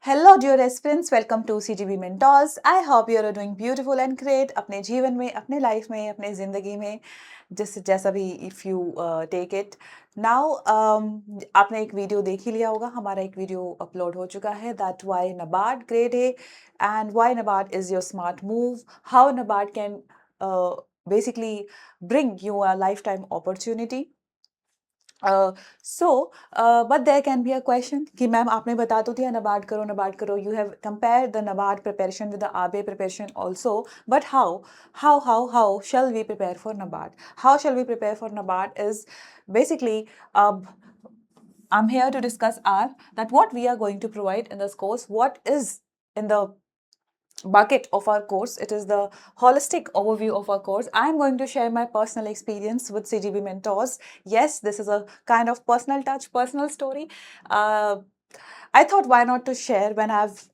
Hello dear aspirants, welcome to CGB mentors. I hope you are doing beautiful and great अपने जीवन में, अपने life में, अपने ज़िंदगी में, जिस जैसा भी if you take it now. आपने एक वीडियो देख ही लिया होगा, हमारा एक वीडियो अपलोड हो चुका है, दैट वाई नबार्ड ग्रेड है and why NABARD is your smart move, how NABARD can basically bring you a lifetime opportunity. So, but there can be a question कि मैम आपने बता तो दिया नबार्ड करो, you have compared the NABARD preparation with the ABE preparation also, but how shall we prepare for NABARD? How shall we prepare for NABARD is basically, I'm here to discuss that what we are going to provide in this course, what is in the bucket of our course. It is the holistic overview of our course. I'm going to share my personal experience with CGB mentors. Yes, this is a kind of personal touch, personal story. I thought why not to share when I've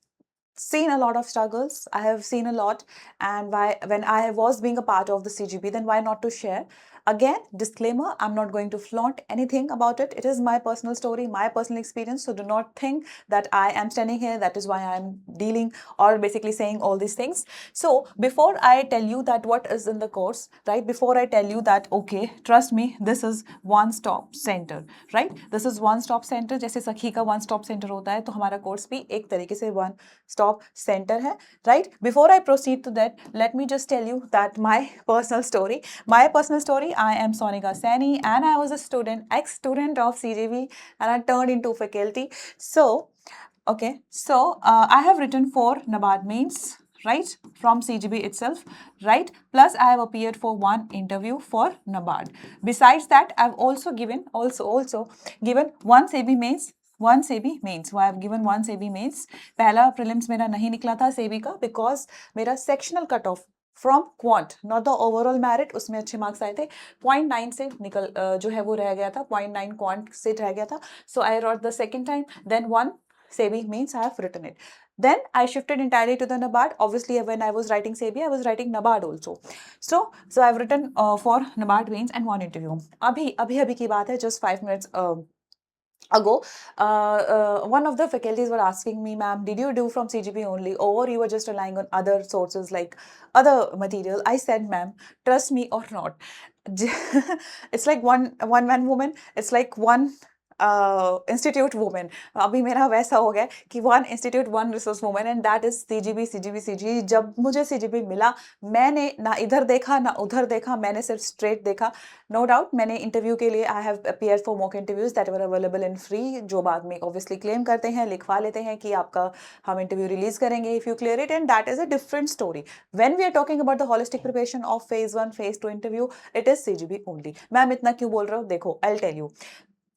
seen a lot of struggles. I have seen a lot, and when I was being a part of the CGB, then why not to share? Again, disclaimer, I'm not going to flaunt anything about it. It is my personal story, my personal experience. So do not think that I am standing here, that is why I'm dealing or basically saying all these things. So before I tell you that what is in the course, right? Before I tell you that, okay, trust me, this is one stop center, right? This is one stop center. जैसे सखी का one stop center होता है, तो हमारा course भी एक तरीके से one stop center है, right? Before I proceed to that, let me just tell you that my personal story. I am Sonika Saini, and I was a student, ex-student of CGV, and I turned into faculty. So, okay, so I have written for NABARD mains, right, from CGB itself, right? Plus, I have appeared for one interview for NABARD. Besides that, I've also given one SEBI mains. One SEBI mains, वो I have given one SEBI mains. पहला prelims मेरा नहीं निकला था SEBI का, because मेरा sectional cut off from quant, not the overall merit, उसमें अच्छे मार्क्स आए थे. 0.9 से निकल जो है वो रह गया था, 0.9 क्वांट से रह गया था. So I wrote the second time, then one SEBI means I have written it. Then I shifted entirely to the NABARD. Obviously, when I was writing SEBI, I was writing NABARD also. So I've written for NABARD mains and one interview. अभी की बात है, just 5 minutes ago, one of the faculties were asking me, ma'am, did you do from CGP only, or you were just relying on other sources like other material? I said, ma'am, trust me or not. It's like one man woman. It's like one institute women. अभी मेरा वैसा हो गया कि one institute one resource women, and that is CGB. जब मुझे सीजीबी मिला, मैंने ना इधर देखा ना उधर देखा, मैंने सिर्फ स्ट्रेट देखा. नो डाउट मैंने इंटरव्यू के लिए I have appear for mock interviews that were available in free, जो बाद में ऑब्वियसली क्लेम करते हैं, लिखवा लेते हैं कि आपका हम इंटरव्यू रिलीज करेंगे if you clear it, and that is a different story. When we are talking about the holistic preparation of phase 1 phase 2 interview, it is CGB only. Ma'am इतना क्यों बोल रहा हूँ? देखो, I will tell you.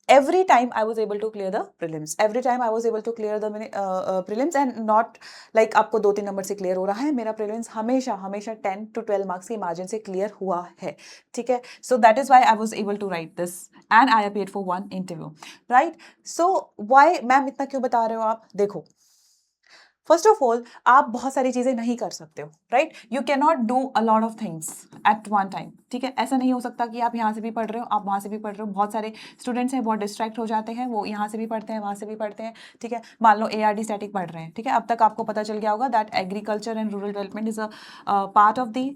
Every time I was able to clear the prelims, every time I was able to clear the prelims, and not like आपको 2-3 number से clear हो रहा है, मेरा प्रीलिम्स हमेशा 10 to 12 मार्क्स के मार्जिन से clear हुआ है, ठीक है. So that is why I was able to write this and I appeared for one interview, right. So why ma'am इतना क्यों बता रहे हो आप? देखो, फर्स्ट ऑफ ऑल, आप बहुत सारी चीजें नहीं कर सकते हो, right. You can not do a lot of things at one time, ठीक है. ऐसा नहीं हो सकता कि आप यहाँ से भी पढ़ रहे हो, आप वहाँ से भी पढ़ रहे हो. बहुत सारे स्टूडेंट्स हैं, बहुत डिस्ट्रैक्ट हो जाते हैं, वो यहाँ से भी पढ़ते हैं, वहाँ से भी पढ़ते हैं, ठीक है. मान लो ARD स्टैटिक पढ़ रहे हैं, ठीक है. अब तक आपको पता चल गया होगा that agriculture and rural development is a part of the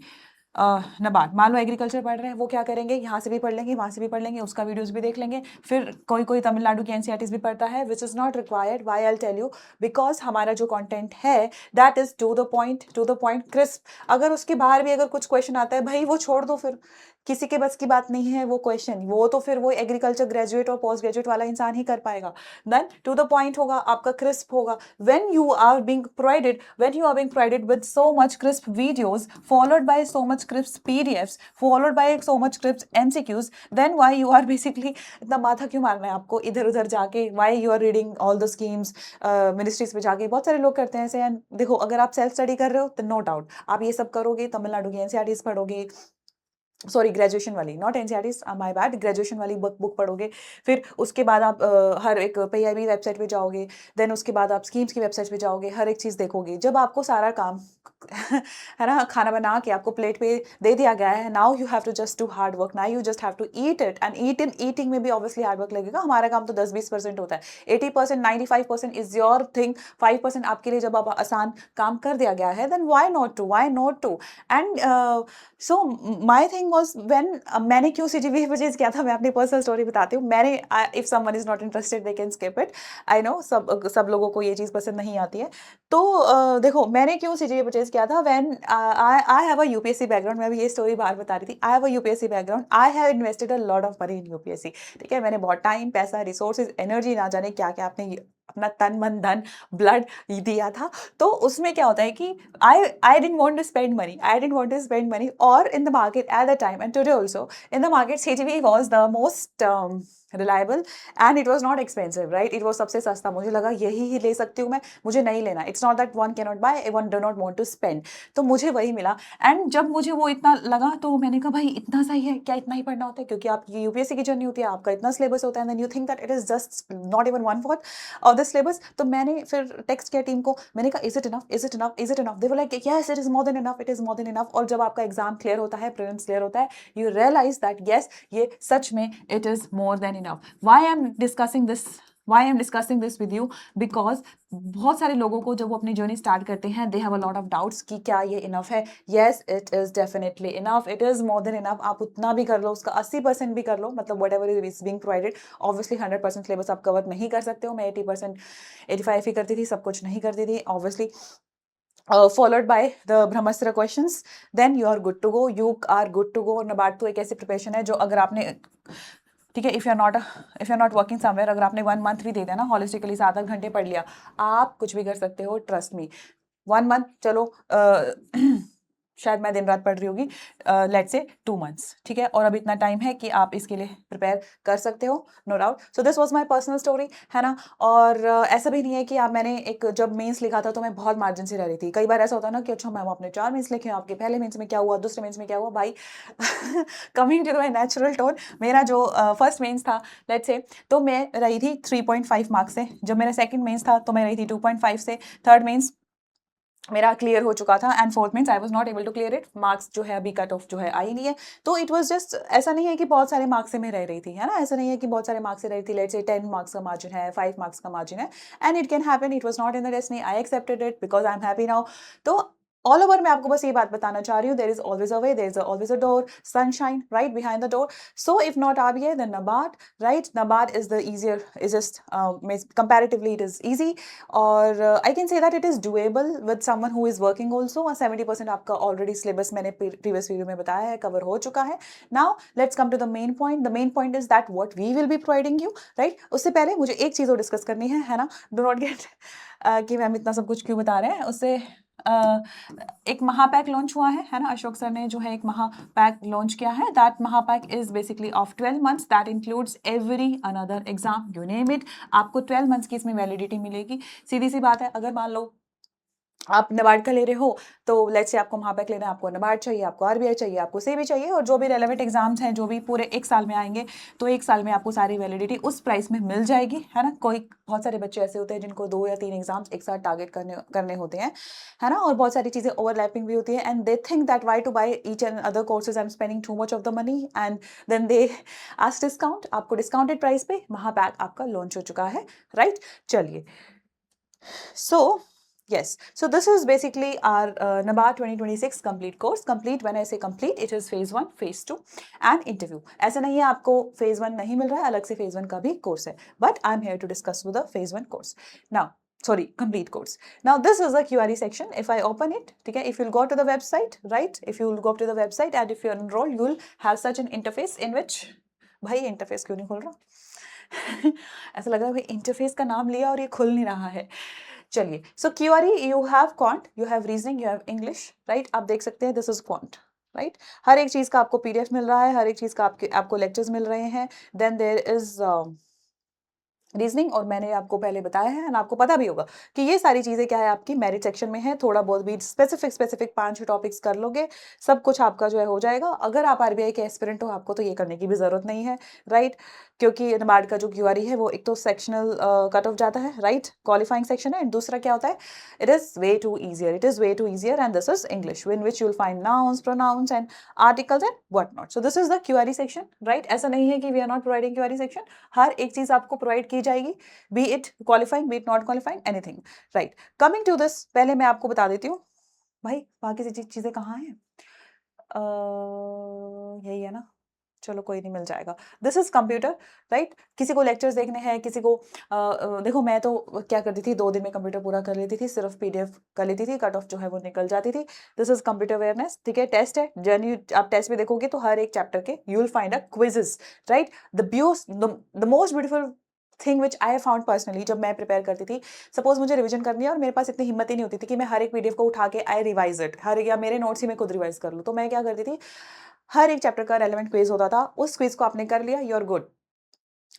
NABARD. मान लो एग्रीकल्चर पढ़ रहे हैं, वो क्या करेंगे, यहाँ से भी पढ़ लेंगे, वहाँ से भी पढ़ लेंगे, उसका वीडियोस भी देख लेंगे. फिर कोई तमिलनाडु की NCERTs भी पढ़ता है, which is not required. Why I tell you, because हमारा जो कंटेंट है that is to the point crisp. अगर उसके बाहर भी अगर कुछ क्वेश्चन आता है, भाई वो छोड़ दो, फिर किसी के बस की बात नहीं है वो क्वेश्चन, वो तो फिर वो एग्रीकल्चर ग्रेजुएट और पोस्ट ग्रेजुएट वाला इंसान ही कर पाएगा. देन टू द पॉइंट होगा, आपका क्रिस्प होगा. when you are being provided with so much crisp videos followed by so much crisp PDFs followed by so much crisp MCQs, then why you are basically इतना माथा क्यों मारना है आपको इधर उधर जाके? why you are reading all the schemes ministries पे जाके? बहुत सारे लोग करते हैं ऐसे. एंड देखो, अगर आप सेल्फ स्टडी कर रहे हो तो नो डाउट आप ये सब करोगे, तमिलनाडु की NCERTs पढ़ोगे, सॉरी ग्रेजुएशन वाली, not NCERT, my bad, graduation वाली बुक पढ़ोगे, फिर उसके बाद आप हर एक पीआईबी वेबसाइट पे जाओगे, देन उसके बाद आप स्कीम्स की वेबसाइट पे जाओगे, हर एक चीज़ देखोगे। जब आपको सारा काम है ना, खाना बना के आपको प्लेट पे दे दिया गया है, now you have to just do hard work, now you just have to eat it, and eating में भी ऑब्वियसली हार्ड वर्क लगेगा। हमारा काम तो 10-20% होता है, 80%, 95% इज योर थिंग, 5% आपके लिए जब आप आसान काम कर दिया गया है, then why not to. And so my thing was when, मैंने क्यों सीजीपीए परचेज किया था, मैं अपनी पर्सनल स्टोरी बताती हूँ। मैंने, if someone is not interested they can skip it, I know सब लोगों को ये चीज़ पसंद नहीं आती है। तो देखो मैंने क्यों सीजीपीए परचेज किया था, when I have a UPSC background, मैं भी ये स्टोरी बाहर बता रही थी। I have a UPSC background, I have invested a lot of money in UPSC, ठीक है। मैंने बहुत टाइम, पैसा, रिसोर्सेज, एनर्जी, ना जाने क्या क्या आपने अपना तन मन धन ब्लड दिया था। तो उसमें क्या होता है कि I didn't want to spend money. I didn't want to spend money. Or in the market at the time and today also, in the market, CGV was the most reliable and it was not expensive, right? It was सबसे सस्ता। मुझे लगा यही ही ले सकती हूँ मैं, मुझे नहीं लेना। It's not that one cannot buy, one do not want to spend. तो मुझे वही मिला। एंड जब मुझे वो इतना लगा तो मैंने कहा भाई इतना सही है क्या, इतना ही पढ़ना होता है? क्योंकि आप यूपीएससी की जर्नी होती है, आपका इतना सिलेबस होता है, then you think that it is just not even 1/4 of the syllabus. तो मैंने फिर टेक्स्ट किया टीम को, मैंने कहा is it enough, is it enough, is it enough? They were like yes it is more than enough, it is more than enough. और जब आपका एग्जाम क्लियर होता है, प्रीलिम्स क्लियर होता है, यू रियलाइज दैट यस ये सच में it is more than enough. Why I am discussing this, why I am discussing this with you, because बहुत सारे लोगों को जब वो अपनी जर्नी स्टार्ट करते हैं, they have a lot of doubts कि क्या ये इनफ है। Yes it is definitely enough, it is more than enough. आप उतना भी कर लो, उसका 80% भी कर लो, मतलब what ever is being provided. Obviously 100% syllabus आप कवर नहीं कर सकते हो, मैं 80%, 85 ही करती थी, सब कुछ नहीं करती थी obviously. Followed by the Brahmastra questions, then you are good to go, you are good to go। NABARD तो एक ऐसी प्रिपरेशन है जो अगर आपने, ठीक है, if you are not working somewhere, अगर आपने 1 मंथ भी दे दिया ना हॉलिस्टिकली, 7-8 घंटे पढ़ लिया, आप कुछ भी कर सकते हो, ट्रस्ट मी। 1 मंथ चलो, शायद मैं दिन रात पढ़ रही होगी, लेट्स से 2 मंथ्स, ठीक है। और अब इतना टाइम है कि आप इसके लिए प्रिपेयर कर सकते हो, no doubt. So this was my personal story, है ना। और ऐसा भी नहीं है कि आप, मैंने एक जब मेंस लिखा था तो मैं बहुत मार्जिन से रह रही थी। कई बार ऐसा होता है ना कि अच्छा मैम आपने 4 मेंस लिखे, आपके पहले मेंस में क्या हुआ, दूसरे मेंस में क्या हुआ, भाई coming to my natural tone, मेरा जो फर्स्ट मेंस था लेट्स से, तो मैं रही थी 3.5 मार्क्स से। जब मेरा सेकंड मेंस था तो मैं रही थी 2.5 से। थर्ड मेंस मेरा क्लियर हो चुका था and fourth means I was not able to clear it. Marks जो है अभी कट ऑफ जो है आई नहीं है। तो इट वाज जस्ट, ऐसा नहीं है कि बहुत सारे मार्क्स से मैं रह रही थी, है ना, ऐसा नहीं है कि बहुत सारे मार्क्स से रह रही थी। लेट्स से 10 मार्क्स का मार्जिन है, 5 मार्क्स का मार्जिन है, and it can happen, it was not in the destiny, I accepted it because I am happy now. तो ऑल ओवर मैं आपको बस ये बात बताना चाह रही हूँ, there is always a way, there is always a door, sunshine right behind the door. So if not RBI then NABARD, right? NABARD is the easier, is just comparatively it is easy, और I can say that it is doable with someone who is working also. 70% आपका already syllabus मैंने previous video में बताया है, cover हो चुका है। Now let's come to the main point. The main point is that what we will be providing you, right. उससे पहले मुझे एक चीज़ और डिस्कस करनी है ना, डू नॉट गेट कि मैम इतना सब कुछ क्यों बता रहे हैं। उससे एक महापैक लॉन्च हुआ है ना, अशोक सर ने जो है एक महापैक लॉन्च किया है। That Mahapack is basically of 12 months, that includes every another exam, you name it. आपको 12 मंथ्स की इसमें वैलिडिटी मिलेगी। सीधी सी बात है, अगर मान लो आप NABARD का ले रहे हो तो लेट्स से आपको महापैक लेना है, आपको NABARड चाहिए, आपको RBI चाहिए, आपको सेबी चाहिए, और जो भी रेलेवेंट एग्जाम्स हैं जो भी पूरे 1 साल में आएंगे, तो 1 साल में आपको सारी वैलिडिटी उस प्राइस में मिल जाएगी, है ना। कोई बहुत सारे बच्चे ऐसे होते हैं जिनको 2 या 3 एग्जाम्स एक साथ टारगेट करने होते हैं, है ना, और बहुत सारी चीज़ें ओवरलैपिंग भी होती है, and they think that why to buy each and other courses, I am spending too much of the money, and then they ask discount. आपको डिस्काउंटेड प्राइस पे महापैक आपका लॉन्च हो चुका है, राइट। चलिए, so yes, so this is basically our NABARD 2026 complete course. Complete, when I say complete, it is phase 1, phase 2 and interview. ऐसा नहीं है आपको phase 1 नहीं मिल रहा है, अलग से phase 1 का भी course है, but I'm here to discuss with the phase 1 course now, sorry, complete course. Now this is the QRE section. If I open it, okay, if you'll go to the website, right, if you'll go up to the website and if you're enrolled, you'll have such an interface in which, भाई interface क्यों नहीं खुल रहा ऐसा लग रहा है भाई इंटरफेस का नाम लिया और ये खुल नहीं रहा है। चलिए, सो QRE you have quant, you have reasoning, you have English, right. आप देख सकते हैं दिस इज क्वांट, राइट। हर एक चीज़ का आपको PDF मिल रहा है, हर एक चीज़ का आपको लेक्चर्स मिल रहे हैं। देन देयर इज रीजनिंग, और मैंने आपको पहले बताया है एंड आपको पता भी होगा कि ये सारी चीज़ें क्या है आपकी मेरिट सेक्शन में है। थोड़ा बहुत भी स्पेसिफिक 5 टॉपिक्स कर लोगे, सब कुछ आपका जो है हो जाएगा। अगर आप आरबीआई के एस्पिरेंट हो, आपको तो ये करने की भी ज़रूरत नहीं है, राइट? क्योंकि नाबार्ड का जो क्यूआरई है वो एक तो सेक्शनल कट ऑफ जाता है, राइट? क्वालिफाइंग सेक्शन है, एंड दूसरा क्या होता है, it is way too easier, it is way too easier, and this is English in which you'll find nouns, pronouns and articles and what not. So this is the QRE section, right? ऐसा नहीं है कि we are not providing QRE section, हर एक चीज़ आपको provide की जाएगी, be it qualifying, be it not qualifying, anything, right? Coming to this, पहले मैं आपको बता देती हूँ भाई, बाकी चीजें कहाँ हैं? यही है ना, चलो कोई नहीं, मिल जाएगा। This is computer, right? किसी को लेक्चर्स देखने हैं, किसी को देखो, मैं तो क्या करती थी, 2 दिन में कंप्यूटर पूरा कर लेती थी, सिर्फ पीडीएफ कर लेती थी, कट ऑफ जो है वो निकल जाती थी। दिस इज कंप्यूटर अवेयरनेस, ठीक है? टेस्ट है, जर्नी, आप टेस्ट में देखोगे तो हर एक चैप्टर के you will find a quizzes, right? The most beautiful thing which I found personally, जब मैं प्रिपेयर करती थी, सपोज मुझे रिवीजन करनी है और मेरे पास इतनी हिम्मत ही नहीं होती थी कि मैं हर एक पीडीएफ को उठा के आई रिवाइज इट, या मेरे नोट्स ही मैं खुद रिवाइज कर लूँ, तो मैं क्या करती थी, हर एक चैप्टर का रेलेवेंट क्विज होता था, उस क्विज को आपने कर लिया, यू आर गुड,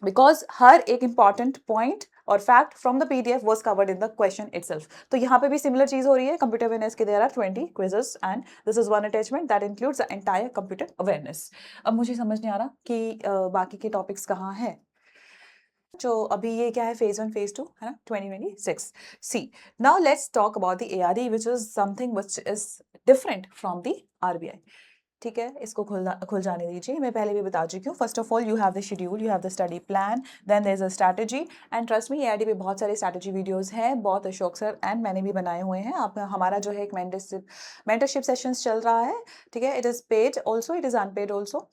बिकॉज हर एक इंपॉर्टेंट पॉइंट और fact from the PDF was covered in the question itself. तो यहाँ पे भी सिमिलर चीज हो रही है कंप्यूटर अवेयरनेस के, there are 20 quizzes and this is one attachment that includes the entire computer awareness. अब मुझे समझ नहीं आ रहा कि बाकी के टॉपिक्स कहाँ हैं। जो अभी ये क्या है, फेज 1 फेज 2 है ना, 2026। See, now let's talk about the ARD which is something which is different from the RBI. ठीक है, इसको खुल जाने दीजिए। मैं पहले भी बता चुकी हूँ, first of all you have the schedule, you have the study plan, then there is a strategy, and trust me ARD पे बहुत सारे स्ट्रैटेजी वीडियोस हैं, बहुत अशोक सर एंड मैंने भी बनाए हुए हैं। आप हमारा जो है एक मेंटरशिप सेशंस चल रहा है, ठीक है? It is paid also, it is unpaid also.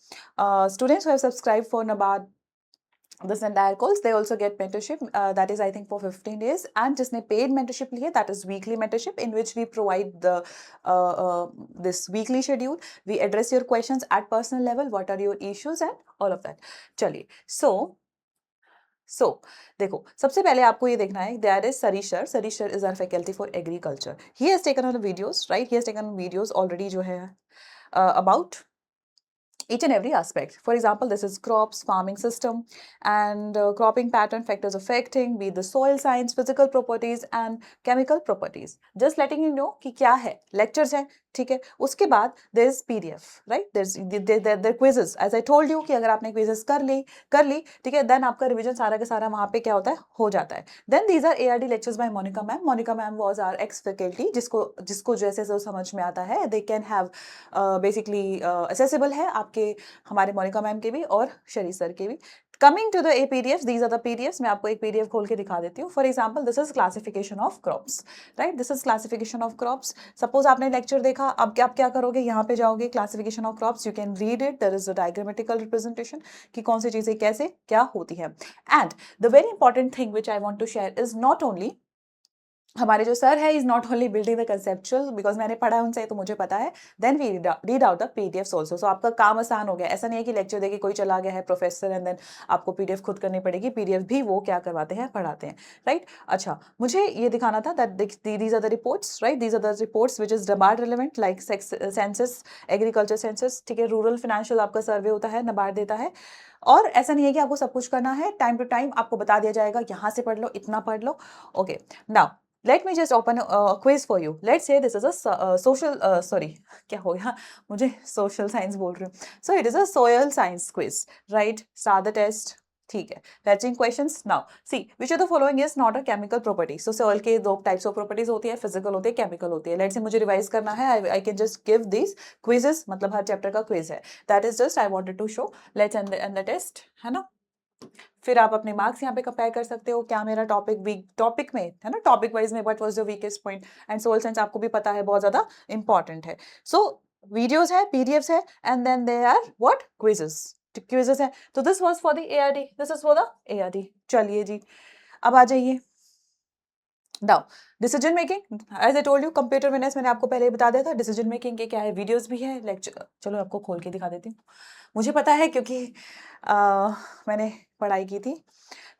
Students who have subscribe for NABARD this entire course, they also get mentorship, that is I think for 15 days, and जिसने paid mentorship ली है, that is weekly mentorship in which we provide the this weekly schedule, we address your questions at personal level, what are your issues and all of that। चलिए, so देखो, सबसे पहले आपको ये देखना है, there is Sarish sir is our faculty for agriculture, he has taken on videos, right? He has taken on videos already जो है about each and every aspect. For example, this is crops, farming system, and cropping pattern, factors affecting, be the soil science, physical properties, and chemical properties. Just letting you know कि क्या है, lectures हैं, ठीक है? उसके बाद there is PDF, right? There quizzes. As I told you कि अगर आपने quizzes कर ली, ठीक है? Then आपका revision सारा का सारा वहाँ पे क्या होता है, हो जाता है। Then these are ARD lectures by Monica ma'am. Monica ma'am was our ex-faculty, जिसको जैसे समझ में आता है, they can have basically accessible है आपके, हमारे मोनिका मैम के भी और शरी सर के भी। Coming to the A PDF, these are the PDF, मैं आपको एक पीडीएफ खोल के दिखा देती हूँ। For example, this is classification of crops, right? This is classification of crops. Suppose आपने लेक्चर देखा, अब आप क्या करोगे, यहाँ पे जाओगे, classification of crops, you can read it, there is a diagrammatical representation कि कौन सी चीजें कैसे क्या होती है। And the very important thing which I want to share is not only, हमारे जो सर है is not only building the conceptual, because मैंने पढ़ा है उनसे तो मुझे पता है, then we read out the PDFs also. So आपका काम आसान हो गया। ऐसा नहीं है कि लेक्चर देके कोई चला गया है प्रोफेसर एंड देन आपको पीडीएफ खुद करनी पड़ेगी, पीडीएफ भी वो क्या करवाते हैं, पढ़ाते हैं, राइट? अच्छा, मुझे ये दिखाना था that these are the reports, right? These are the reports which is NABARD relevant, like census, agriculture census, ठीक है? रूरल फाइनेंशियल आपका सर्वे होता है, नबार्ड देता है। और ऐसा नहीं है कि आपको सब कुछ करना है, टाइम टू टाइम आपको बता दिया जाएगा, यहाँ से पढ़ लो, इतना पढ़ लो। Okay, now let me just open a quiz for you. Let's say this is a social sorry, क्या हो गया, मुझे social science बोल रही हूँ। So it is a soil science quiz, right? Start the test, ठीक है? Fetching questions now. See, which of the following is not a chemical property? So soil के 2 types of properties होती है, physical होती है, chemical होती है। Let's say मुझे revise करना है, I can just give these quizzes, मतलब हर chapter का quiz है। That is just I wanted to show. Let's end the test, है ना? फिर आप अपने मार्क्स यहाँ पे कंपेयर कर सकते हो, क्या मेरा टॉपिक में है ना, टॉपिक वाइज में what was the weakest point, and soil science आपको भी पता है बहुत ज्यादा इंपॉर्टेंट है। सो वीडियोस है, पीडीएफ्स है, and then there are what quizzes है। तो this was for the ARD, this is for the ARD. चलिए जी, अब आ जाइए। Now decision making, as I told you, computer awareness मैंने आपको पहले ही बता दिया था। डिसीजन मेकिंग के क्या है, वीडियोस भी है, लेक्चर, चलो आपको खोल के दिखा देती हूँ। मुझे पता है क्योंकि मैंने पढ़ाई की थी।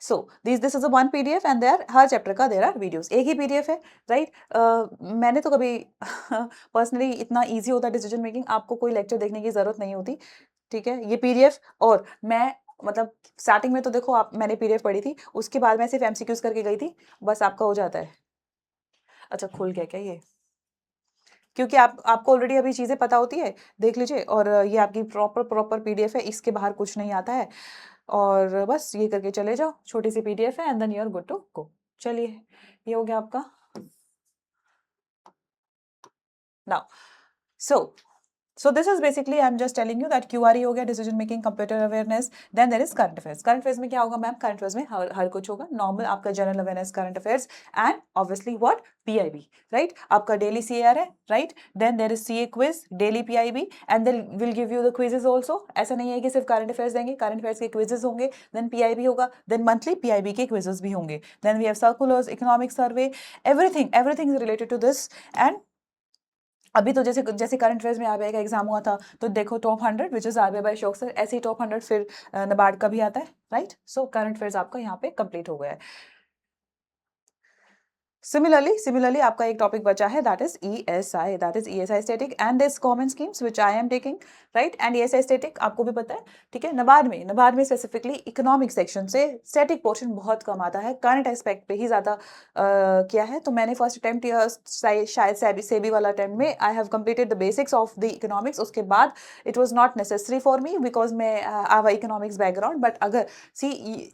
So this is a one PDF and there हर चैप्टर का देयर आर वीडियोस, एक ही पीडीएफ है, राइट? मैंने तो कभी पर्सनली इतना इजी होता डिसीजन मेकिंग, आपको कोई लेक्चर देखने की जरूरत नहीं होती, ठीक है? ये पीडीएफ, और मैं मतलब स्टार्टिंग में तो देखो आप, मैंने पीडीएफ पढ़ी थी, उसके बाद मैं सिर्फ एमसीक्यूज करके गई थी, बस आपका हो जाता है। अच्छा खुल गया क्या ये? क्योंकि आपको ऑलरेडी अभी चीज़ें पता होती है, देख लीजिए, और ये आपकी प्रॉपर प्रॉपर पीडीएफ है, इसके बाहर कुछ नहीं आता है, और बस ये करके चले जाओ, छोटी सी पीडीएफ है and then you are good to go. चलिए, ये हो गया आपका। Now so this is basically I'm just telling you that QRE हो गया, decision making, computer awareness, then there is current affairs. Current affairs में क्या होगा मैम? current affairs में हर कुछ होगा, नॉर्मल आपका general awareness, current affairs, and obviously what? PIB, right? आपका daily CAR है, right? Then there is CA quiz, daily PIB, and then will give you the quizzes also. ऐसा नहीं है कि सिर्फ current affairs देंगे, current affairs के quizzes होंगे, then PIB होगा, then monthly PIB के quizzes भी होंगे, then we have circulars, economic survey, everything is related to this. And अभी तो जैसे जैसे करंट अफेयर्स में आरबीआई का एग्जाम हुआ था, तो देखो top 100 which is RBI by शौक सर, ऐसे ही टॉप 100 फिर नबार्ड का भी आता है, राइट? सो करंट अफेयर्स आपका यहाँ पे कंप्लीट हो गया है। Similarly, आपका एक टॉपिक बचा है, that is ESI static and this common schemes which I am taking, right? And ESI static आपको भी पता है, ठीक है? नबार्ड में स्पेसिफिकली इकोनॉमिक सेक्शन से स्टैटिक पोर्शन बहुत कम आता है, करंट एस्पेक्ट पे ही ज़्यादा किया है। तो मैंने फर्स्ट अटेम्प्ट या शायद सेबी वाला अटेम्प्ट में I have completed the basics of the economics, उसके बाद it was not necessary for me because मैं I have economics background, but अगर सी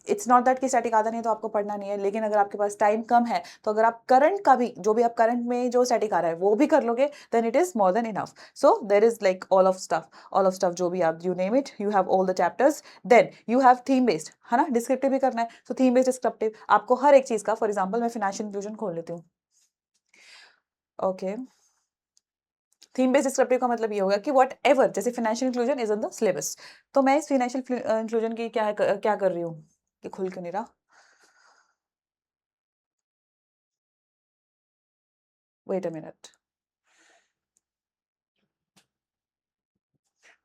इट्स नॉट दैट कि स्टैटिक आता नहीं है तो आपको पढ़ना नहीं है, लेकिन अगर आपके पास टाइम कम है तो अगर आप करंट का भी, जो भी आप करंट में जो स्टैटिक आ रहा है वो भी कर लोगे, then it is more than enough. So there is like all of stuff जो भी आप, you name it, you have all the chapters. Then you have theme based, है ना, डिस्क्रिप्टिव भी करना है, सो थीम बेस्ड डिस्क्रिप्टिव आपको हर एक चीज का, फॉर एग्जांपल मैं फाइनेंशियल इंक्लूजन खोल लेती हूँ, ओके। थीम बेस्ड डिस्क्रिप्टिव का मतलब ये होगा कि वट एवर, जैसे financial inclusion is in the syllabus, तो मैं इस फाइनेंशियल इंक्लूजन की क्या कर रही हूँ, कि खुल क्यों नहीं रहा, wait a minute,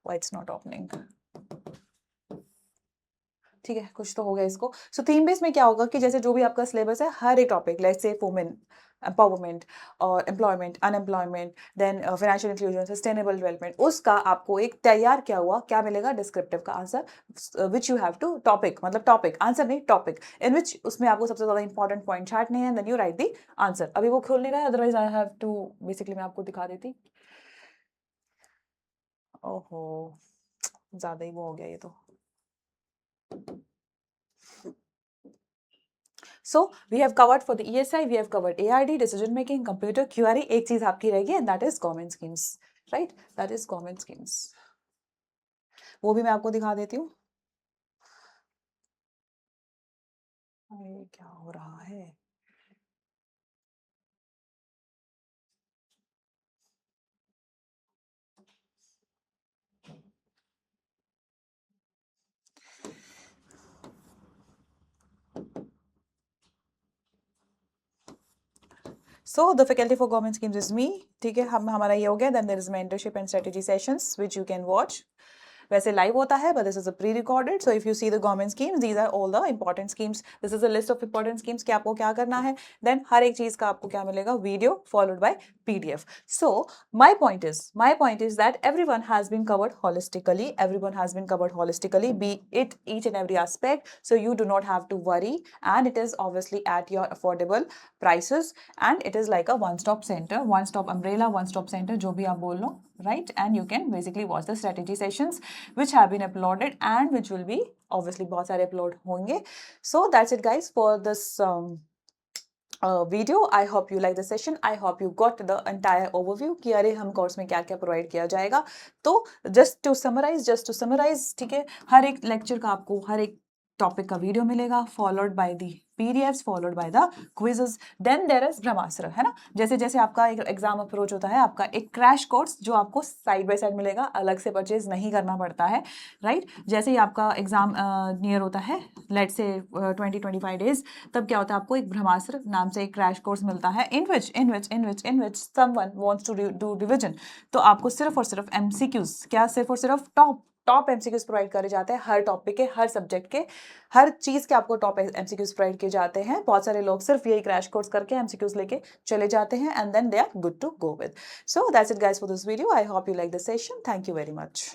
why it's not opening, ठीक है, कुछ तो हो गया इसको। सो थीम बेस में क्या होगा कि जैसे जो भी आपका सिलेबस है, हर एक topic, let's say women empowerment और employment, unemployment, then financial inclusion, sustainable development, उसका आपको एक तैयार किया हुआ क्या मिलेगा, डिस्क्रिप्टिव का answer, which you have to topic, मतलब टॉपिक आंसर नहीं, टॉपिक इन विच, उसमें आपको सबसे ज्यादा इंपॉर्टेंट पॉइंट छाटने हैं, then you write the answer. अभी वो खोल नहीं रहा है, otherwise I have to, basically मैं आपको दिखा देती। ओहो, ज्यादा ही वो हो गया ये तो। So we have covered for the ESI, we have covered ARD, decision making, computer, QRE, एक चीज आपकी रहेगी, and that is government schemes, right? That is government schemes. वो भी मैं आपको दिखा देती हूँ। ये क्या हो रहा है? So the faculty for government schemes is me, ठीक है, हम हमारा ये हो गया। Then there is mentorship and strategy sessions which you can watch. वैसे लाइव होता है, but this is a pre-recorded. So if you see the government schemes, these are all the important schemes. This is a list of important schemes कि आपको क्या करना है. Then हर एक चीज का आपको क्या मिलेगा, video followed by PDF. So my point is that everyone has been covered holistically. Everyone has been covered holistically, be it each and every aspect. So you do not have to worry, and it is obviously at your affordable prices, and it is like a one-stop center, one-stop umbrella, one-stop center, जो भी आप बोल लो, right? And you can basically watch the strategy sessions which have been uploaded and which will be obviously बहुत सारे upload होंगे. So that's it guys for this video. I hope you like the session. I hope you got the entire overview कि अरे हम course में क्या क्या provide किया जाएगा. तो just to summarize, ठीक है, हर एक लेक्चर का आपको हर एक टॉपिक का वीडियो मिलेगा, followed by the PDFs, followed by the quizzes, then there is Brahmastra, है ना। जैसे जैसे आपका एक एग्जाम अप्रोच होता है, आपका एक क्रैश कोर्स जो आपको साइड बाय साइड मिलेगा, अलग से परचेज नहीं करना पड़ता है, राइट। जैसे ही आपका एग्जाम नियर होता है, लेट्स से 20-25 डेज, तब क्या होता है, आपको एक ब्रह्मास्त्र नाम से एक क्रैश कोर्स मिलता है, in which someone wants to do revision. तो आपको सिर्फ और सिर्फ MCQs, क्या सिर्फ और सिर्फ टॉप MCQs प्रोवाइड करे जाते हैं, हर टॉपिक के, हर सब्जेक्ट के, हर चीज के आपको टॉप MCQs प्रोवाइड किए जाते हैं। बहुत सारे लोग सिर्फ यही क्रैश कोर्स करके MCQs लेके चले जाते हैं, and then they are good to go with. So that's it guys for this video. I hope you like this session. Thank you very much.